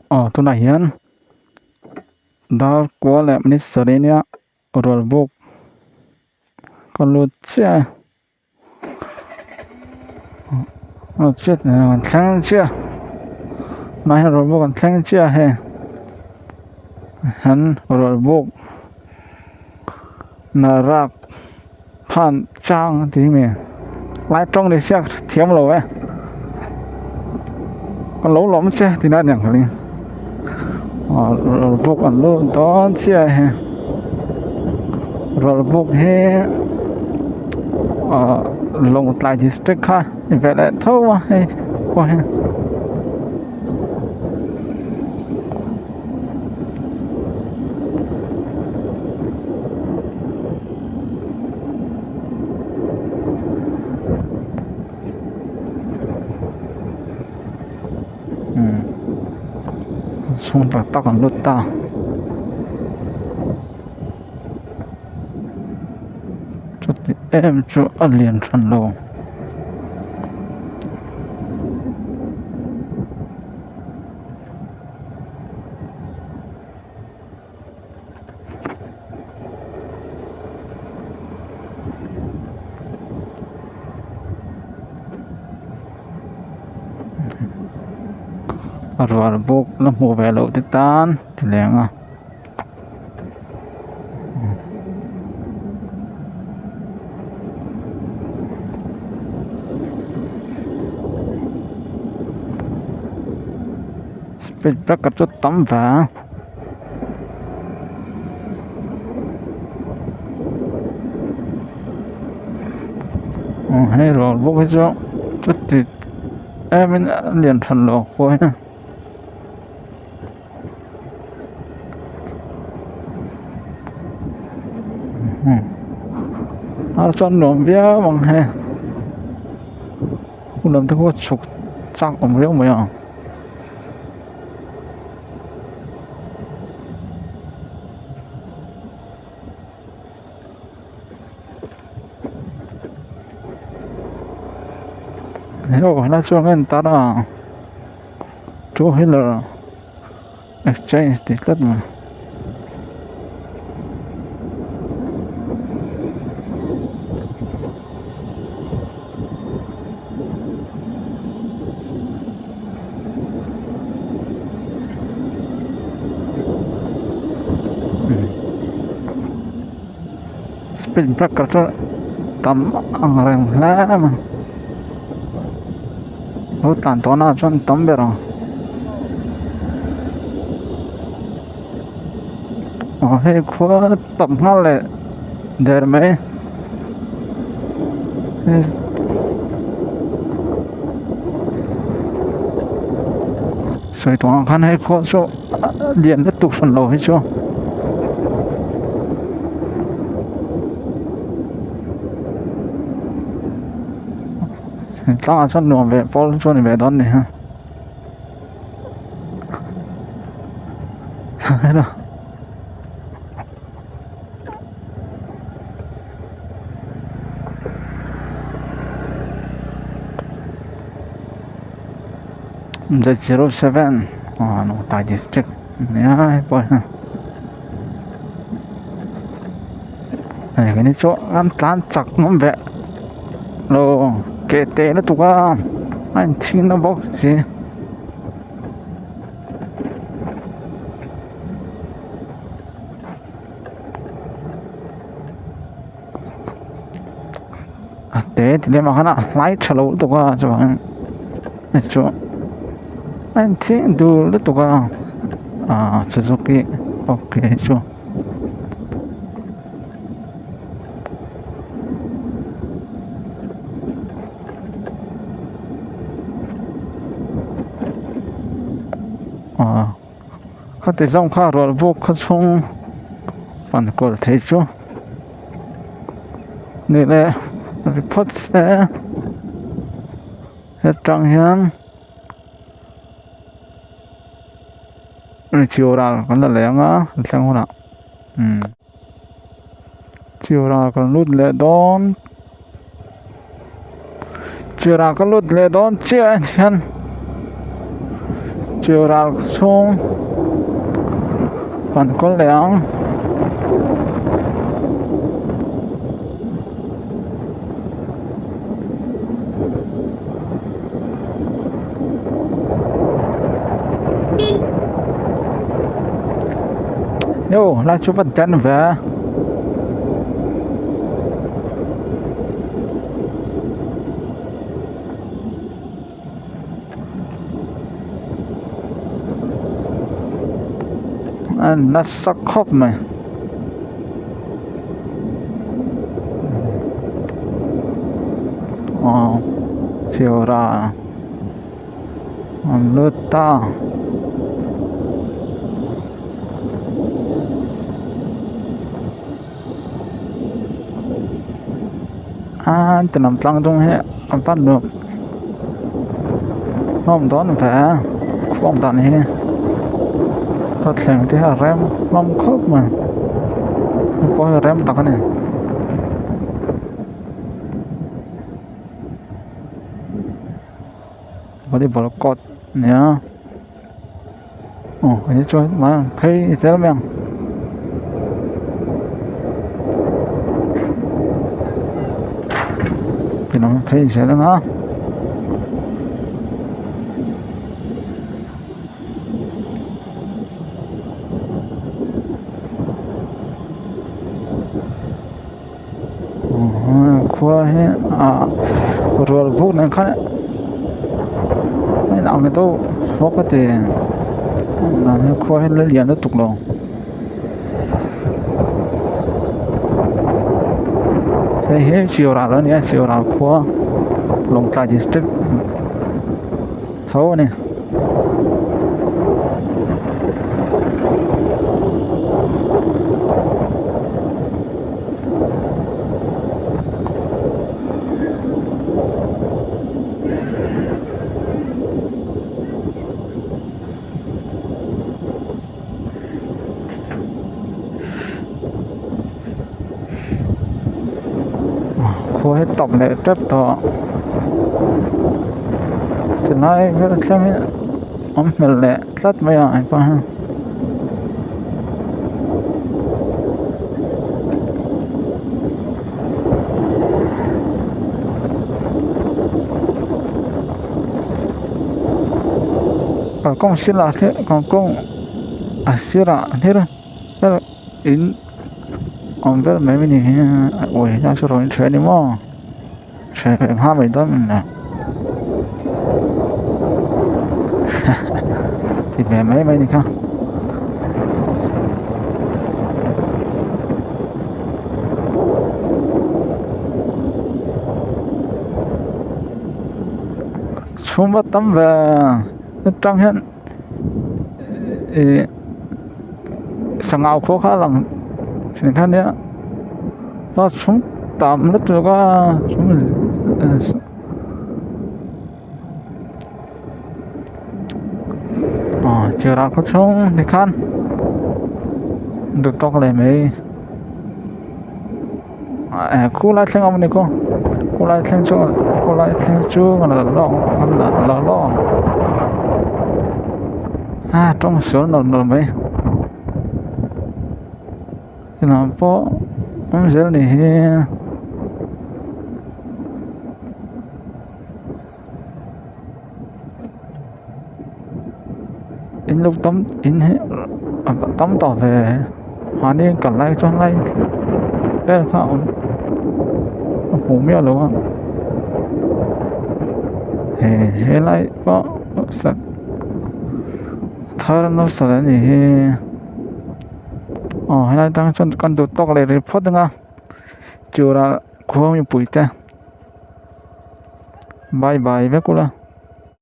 tu na hian dar kwa le ni sarenia rol buk kan lu chia chết còn thang chia nãy rồi buk còn thang chia he hắn rồi buk nà rạc phan trang tí mình lái trong đi xe thiếm lầu ấy con lấu lắm xe thì nó nhận đi rồi buk còn luôn đó chia he rồi buk he lồng lại district ha vậy lại thâu mà hay qua he xong rồi tao còn lút tao chút thì em cho ăn liền phần lô rồi buk nó mua về lậu thì tan thì lẽ à speed breaker chút tắm vào hay rồi buk hết rồi chút thì em liền phần lô thôi cho nộm bia bằng hè cũng làm thức chụp chắc ổng riêng mấy à hello nó cho người ta đó chú hello exchange ticket mà speed breaker cho tầm ăn rèn lá mà lúc tàn to nào cho tầm bể rồi hay khóa tầm ngắt lại để mấy rồi toàn khăn hay khóa cho liền tiếp tục phần lỗ hết chưa tao cho nó về Paul cho nó về đón này ha thế nào the 07 nó tại district nhá boy ha này cái này chỗ ăn tán chặt nó về rồi kể tệ nó tụi anh xin nó bốc gì tệ thì để mà hắn lái trả lỗ tụi cho anh chỗ anh xin đủ nó tụi Suzuki ok chỗเขาติดซ่อมข้ารถพวกเขาชงปั่นกดเทจูนี่แหละรีพอร์ตเฮ็ดจังยันนี่ชิวรากันละเลยงะเสียงหัวหน้าชิวรากันลุดเลยดอนชิวรากันลุดเลยดอนเจียนชิ chiều ra xuống còn có lẽ yo lại chụp vật chân về nó sắc khóc mày chiều ra lướt ta từ nằm tăng trong hệ bắt được không đó phải không tận hệ có thể thì rem mong khớp mà có rem tắc này và đi bỏ cột nhá cái chơi mà thấy thế lắm em thì nó thấy thế lắm á qua hết rồi phút này khác mấy nào này tôi có thể là nó qua hết lấy liền nó tục đồ thế hết chiều ra đó nhé chiều ra qua lồng tài district thấu này cô hết tổng lệ trấp to thì nói với xem ông mình lệ rất mấy ai qua ha còn công xin là thế còn công xin là thế đó rất là in ông biết mấy mình thì ôi ra số rồi chơi đi mà chơi phải 20 đó mình nè thì về mấy mấy đi không xuống bắt tắm về trong hiện sáng áo khô khá là chuyện khác nữa nó xuống tạm rất là có xuống chiều ra có xuống thì khăn được to cái này mấy cô lại xem ông này cô lại xem chú là lo trong số nó mấy thì nó có ông sẽ này in lúc tắm tỏ về hóa đi còn lại cho lại đây là không ngủ miêu đúng không thế lại có sợ thơ nó sợ gì hay là đang cho con tụt tóc lại report đúng không chiều là không như bụi ta bye bye với cô là